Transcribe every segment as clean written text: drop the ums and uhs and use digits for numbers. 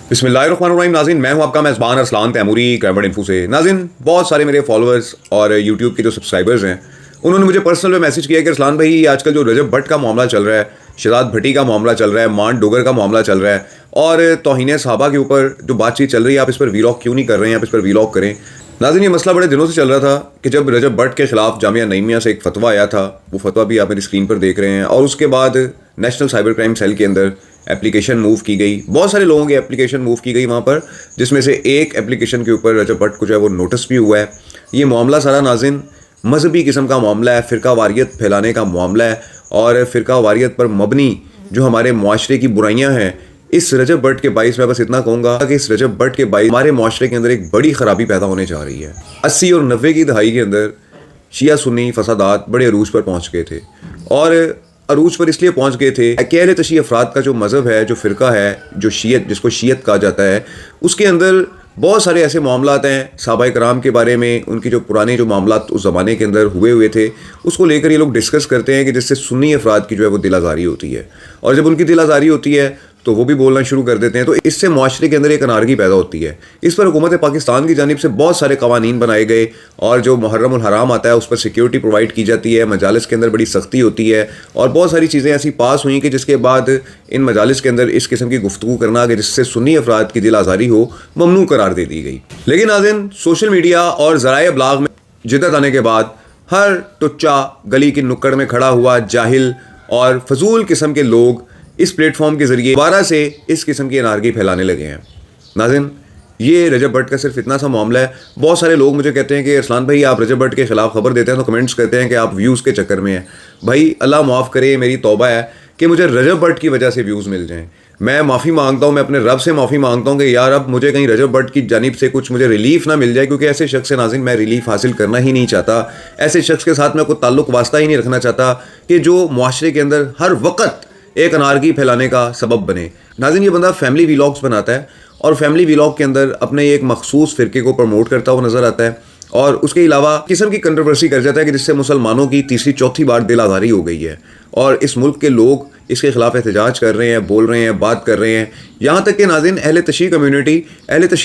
बिस्मिल्लाहिर्रहमानिर्रहीम। नाज़रीन, मैं हूं आपका मेज़बान अरसलान तैमूरी ग्रामर इन्फो से। नाज़रीन, बहुत सारे मेरे फॉलोअर्स और यूट्यूब के जो सब्सक्राइबर्स हैं उन्होंने मुझे पर्सनल में मैसेज किया कि अरसलान भाई, आजकल जो रजब भट्ट का मामला चल रहा है, शहजाद भट्टी का मामला चल रहा है, मान डोगर का मामला चल रहा है और तौहीन सहाबा के ऊपर जो बातचीत चल रही है, आप इस पर वीलॉग क्यों नहीं कर रहे हैं, आप इस पर वीलॉग करें। नाज़रीन, ये मसला बड़े दिनों से चल रहा था कि जब रजब भट्ट के खिलाफ जामिया नईमिया से एक फतवा आया था, वो फतवा भी आप मेरी स्क्रीन पर देख रहे हैं, और उसके बाद नेशनल साइबर क्राइम सेल के अंदर एप्लीकेशन मूव की गई, बहुत सारे लोगों की एप्लीकेशन मूव की गई वहाँ पर, जिसमें से एक एप्लीकेशन के ऊपर रजब भट्ट को जो है वो नोटिस भी हुआ है। ये मामला सारा नाज़रीन मजहबी किस्म का मामला है, फ़िरका वारियत फैलाने का मामला है, और फ़िरका वारियत पर मबनी जो हमारे माशरे की बुराइयाँ हैं, इस रजब भट्ट के बाइस मैं बस इतना कहूँगा कि इस रजब भट्ट के बाइस हमारे माशरे के अंदर एक बड़ी ख़राबी पैदा होने जा रही है। 80 और 90 की दहाई के अंदर शिया सुन्नी फसादात बड़े अरूज पर पहुँच गए थे, और अरूज पर इसलिए पहुँच गए थे कि अहले तशी अफराद का जो मज़हब है, जो फ़िरका है, जो शीयत, जिसको शीयत कहा जाता है, उसके अंदर बहुत सारे ऐसे मामलात हैं सहाबा कराम के बारे में, उनके जो पुराने जो मामलात उस ज़माने के अंदर हुए थे, उसको लेकर ये लोग डिस्कस करते हैं कि जिससे सुन्नी अफराद की जो है वो दिल आज़ारी होती है, और जब उनकी दिल आज़ारी होती है तो वो भी बोलना शुरू कर देते हैं, तो इससे माशरे के अंदर एक अनारकी पैदा होती है। इस पर हुकूमत पाकिस्तान की जानिब से बहुत सारे कवानीन बनाए गए, और जो मुहर्रम उल हराम आता है उस पर सिक्योरिटी प्रोवाइड की जाती है, मजालिस के अंदर बड़ी सख्ती होती है, और बहुत सारी चीज़ें ऐसी पास हुई कि जिसके बाद इन मजालिस के अंदर इस किस्म की गुफ्तगू करना कि जिससे सुन्नी अफराद की दिल आज़ारी हो, ममनू करार दे दी गई। लेकिन नाज़रीन, सोशल मीडिया और ज़राए अबलाग में जिद्दत आने के बाद हर टुच्चा गली की नुक्कड़ में खड़ा हुआ जाहिल और फजूल किस्म के लोग इस प्लेटफॉर्म के ज़रिए दोबारा से इस किस्म की अनारकी फैलाने लगे हैं। नाज़रीन, ये रजब भट्ट का सिर्फ इतना सा मामला है। बहुत सारे लोग मुझे कहते हैं कि अरसलान भाई, आप रजब भट्ट के ख़िलाफ़ खबर देते हैं तो कमेंट्स करते हैं कि आप व्यूज़ के चक्कर में हैं। भाई, अल्लाह माफ़ करे, मेरी तौबा है कि मुझे रजब भट्ट की वजह से व्यूज़ मिल जाएँ। मैं माफ़ी मांगता हूँ, मैं अपने रब से माफ़ी मांगता हूँ कि यार, अब मुझे कहीं रजब भट्ट की जानिब से कुछ मुझे रिलीफ़ ना मिल जाए, क्योंकि ऐसे शख्स से नाज़रीन मैं रिलीफ़ हासिल करना ही नहीं चाहता। ऐसे शख्स के साथ मैं कोई ताल्लुक़ वास्ता ही नहीं रखना चाहता कि जो मुआशरे के अंदर हर वक्त एक अनारकी फैलाने का सबब बने। नाज़रीन, ये बंदा फैमिली व्लॉग्स बनाता है, और फैमिली व्लॉग के अंदर अपने एक मखसूस फ़िरके को प्रमोट करता हुआ नज़र आता है, और उसके अलावा किस्म की कंट्रोवर्सी कर जाता है कि जिससे मुसलमानों की तीसरी चौथी बार दिल आज़ारी हो गई है, और इस मुल्क के लोग इसके ख़िलाफ़ एहतजाज कर रहे हैं, बोल रहे हैं, बात कर रहे हैं। यहाँ तक कि नाज़रीन अहले तशरीह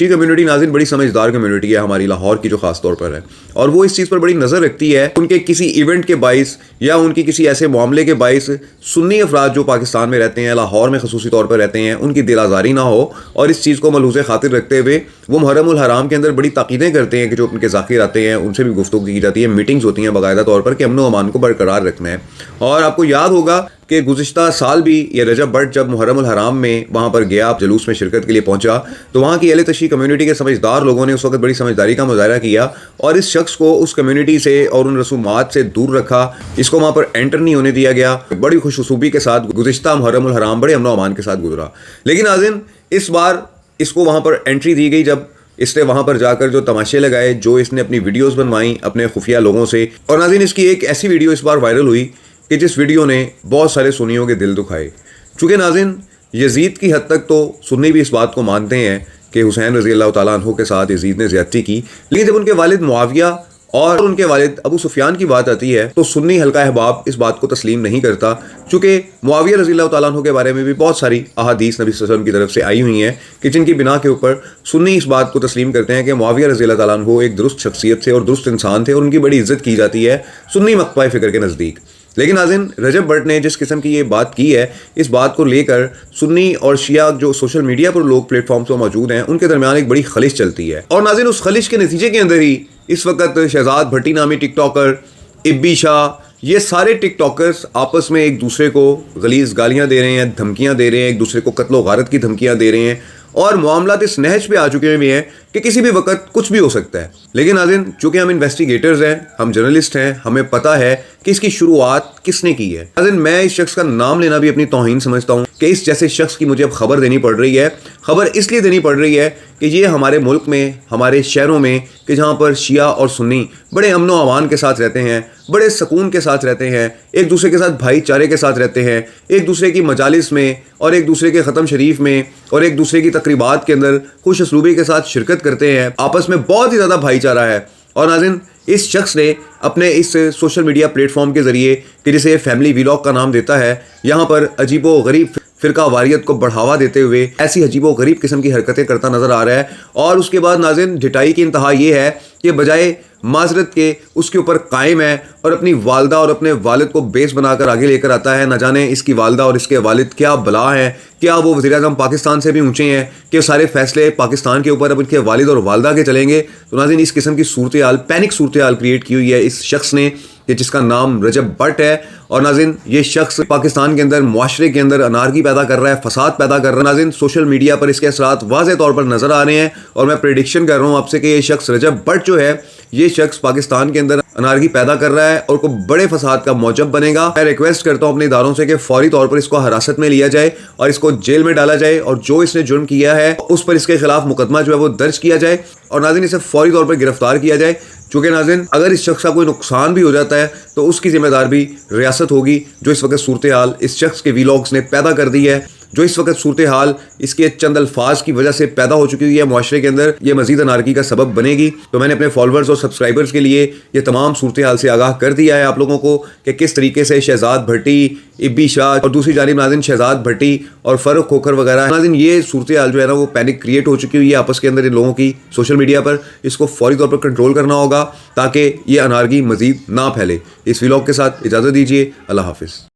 कम्यूनिटी नाज़रीन बड़ी समझदार कम्यूनिटी है हमारी लाहौर की, जो ख़ास तौर पर है, और वो इस चीज़ पर बड़ी नज़र रखती है। उनके किसी इवेंट के बाइस या उनकी किसी ऐसे मामले के बाइस सुन्नी अफराद जो पाकिस्तान में रहते हैं, लाहौर में खसूसी तौर पर रहते हैं, उनकी दिल आज़ारी ना हो, और इस चीज़ को मलहूज़ खातिर रखते हुए वो मुहर्रम उल हराम के अंदर बड़ी ताक़ीदें करते हैं कि जो उनके ज़ाकिर आते हैं उनसे भी गुफ्तगू की जाती है, मीटिंग्स होती हैं बाकायदा तौर पर कि अमन व अमान को बरकरार रखना है। और आपको याद होगा कि गुज़िश्ता साल भी ये रजब भट्ट जब मुहर्रम उल हराम में वहाँ पर गया, जुलूस में शिरकत के लिए पहुँचा, तो वहाँ की अहले तशरीह कम्यूनिटी के समझदार लोगों ने उस वक्त बड़ी समझदारी का मुजाहरा किया, और इस शख्स को उस कम्यूनिटी से और उन रसूमात से दूर रखा। इसको वहाँ पर एंटर नहीं होने दिया गया। बड़ी खुशूसुबी के साथ गुज़िश्ता मुहर्रम उल हराम बड़े अमन व अमान के साथ गुजरा। लेकिन नाज़रीन, इस बार इसको वहाँ पर एंट्री दी गई जब इसने वहाँ पर जाकर जो तमाशे लगाए, जो इसने अपनी वीडियोस बनवाई अपने खुफिया लोगों से। और नाज़रीन, इसकी एक ऐसी वीडियो इस बार वायरल हुई कि जिस वीडियो ने बहुत सारे सुन्नियों के दिल दुखाए। चूँकि नाज़रीन, यजीद की हद तक तो सुन्नी भी इस बात को मानते हैं कि हुसैन रज़ी अल्लाह तआला अन्हु के साथ यजीद ने ज़्यादती की, लेकिन जब उनके वालिद मुआविया और उनके वालिद अबू सुफियान की बात आती है तो सुन्नी हल्का अहबाब इस बात को तस्लीम नहीं करता। चूँकि मुआविया रज़ी अल्लाह तआला अन्हु के बारे में भी बहुत सारी अहादीस नबी सल्लल्लाहु अलैहि वसल्लम की तरफ से आई हुई हैं कि जिनकी बिना के ऊपर सुन्नी इस बात को तस्लीम करते हैं कि मुआविया रज़ी अल्लाह तआला अन्हु एक दुरुस्त शख्सियत थे और दुरुस्त इंसान थे, और उनकी बड़ी इज्जत की जाती है सुन्नी मकतबा फ़िक्र के नज़दीक। लेकिन नाज़रीन, रजब भट्ट ने जिस किस्म की ये बात की है, इस बात को लेकर सुन्नी और शिया जो सोशल मीडिया पर लोग प्लेटफॉर्म पर मौजूद हैं, उनके दरमियान एक बड़ी खलिश चलती है। और नाज़रीन, उस खलिश के नतीजे के अंदर ही इस वक्त शहजाद भट्टी नामी टिकटॉकर, इब्बी शाह, ये सारे टिकटॉकर्स आपस में एक दूसरे को गलीज़ गालियाँ दे रहे हैं, धमकियाँ दे रहे हैं, एक दूसरे को कत्ल व गारत की धमकियाँ दे रहे हैं, और मामलात इस नहज पे आ चुके हुए हैं कि किसी भी वक्त कुछ भी हो सकता है। लेकिन नाज़रीन, चूँकि हम इन्वेस्टिगेटर्स हैं, हम जर्नलिस्ट हैं, हमें पता है कि इसकी शुरुआत किसने की है। नाज़रीन, मैं इस शख्स का नाम लेना भी अपनी तौहीन समझता हूँ कि इस जैसे शख्स की मुझे अब खबर देनी पड़ रही है। खबर इसलिए देनी पड़ रही है कि ये हमारे मुल्क में, हमारे शहरों में, कि जहाँ पर शिया और सुन्नी बड़े अमन व अमान के साथ रहते हैं, बड़े सुकून के साथ रहते हैं, एक दूसरे के साथ भाईचारे के साथ रहते हैं, एक दूसरे की मजालिस में और एक दूसरे के ख़त्म शरीफ में और एक दूसरे की तकरीबात के अंदर खुश असलूबी के साथ शिरकत करते हैं, आपस में बहुत ही ज़्यादा भाईचारा है। और नाज़रीन, इस शख्स ने अपने इस सोशल मीडिया प्लेटफॉर्म के ज़रिए कि जिसे फैमिली व्लॉग का नाम देता है, यहाँ पर अजीबो गरीब فرقہ واریت کو بڑھاوا دیتے ہوئے ایسی عجیب و غریب قسم کی حرکتیں کرتا نظر آ رہا ہے. اور اس کے بعد ناظرین ڈٹائی کی انتہا یہ ہے کہ بجائے معذرت کے اس کے اوپر قائم ہے اور اپنی والدہ اور اپنے والد کو بیس بنا کر آگے لے کر آتا ہے. نہ جانے اس کی والدہ اور اس کے والد کیا بلا ہیں, کیا وہ وزیر اعظم پاکستان سے بھی اونچے ہیں کہ سارے فیصلے پاکستان کے اوپر اب ان کے والد اور والدہ کے چلیں گے. تو ناظرین اس قسم کی صورتحال, پینک صورتحال کریٹ کی ہوئی ہے اس شخص نے کہ جس کا نام رجب بٹ ہے. اور ناظرین یہ شخص پاکستان کے اندر معاشرے کے اندر انارکی پیدا کر رہا ہے, فساد پیدا کر رہا ہے. ناظرین سوشل میڈیا پر اس کے اثرات واضح طور پر نظر آ رہے ہیں اور میں پریڈکشن کر رہا ہوں آپ سے کہ یہ شخص رجب بٹ جو ہے یہ شخص پاکستان کے اندر انارکی پیدا کر رہا ہے اور کو بڑے فساد کا موجب بنے گا. میں ریکویسٹ کرتا ہوں اپنے اداروں سے کہ فوری طور پر اس کو حراست میں لیا جائے اور اس کو جیل میں ڈالا جائے اور جو اس نے جرم کیا ہے اس پر اس کے خلاف مقدمہ جو ہے وہ درج کیا جائے اور ناظرین اسے فوری طور پر گرفتار کیا جائے. چونکہ ناظرین اگر اس شخص کا کوئی نقصان بھی ہو جاتا ہے تو اس کی ذمہ دار بھی ریاست ہوگی. جو اس وقت صورتحال اس شخص کے ویلاگز نے پیدا کر دی ہے, جو اس وقت صورتحال اس کے چند الفاظ کی وجہ سے پیدا ہو چکی ہے معاشرے کے اندر, یہ مزید انارکی کا سبب بنے گی. تو میں نے اپنے فالوورز اور سبسکرائبرز کے لیے یہ تمام صورتحال سے آگاہ کر دیا ہے آپ لوگوں کو کہ کس طریقے سے شہزاد بھٹی, ابی شاہ اور دوسری جانب ناظرین شہزاد بھٹی اور فاروق کھوکھر وغیرہ ناظرین یہ صورتحال جو ہے نا وہ پینک کریٹ ہو چکی ہوئی ہے آپس کے اندر ان لوگوں کی سوشل میڈیا پر. اس کو فوری طور پر کنٹرول کرنا ہوگا تاکہ یہ انارکی مزید نہ پھیلے. اس ویلاگ کے ساتھ اجازت دیجیے. اللہ حافظ.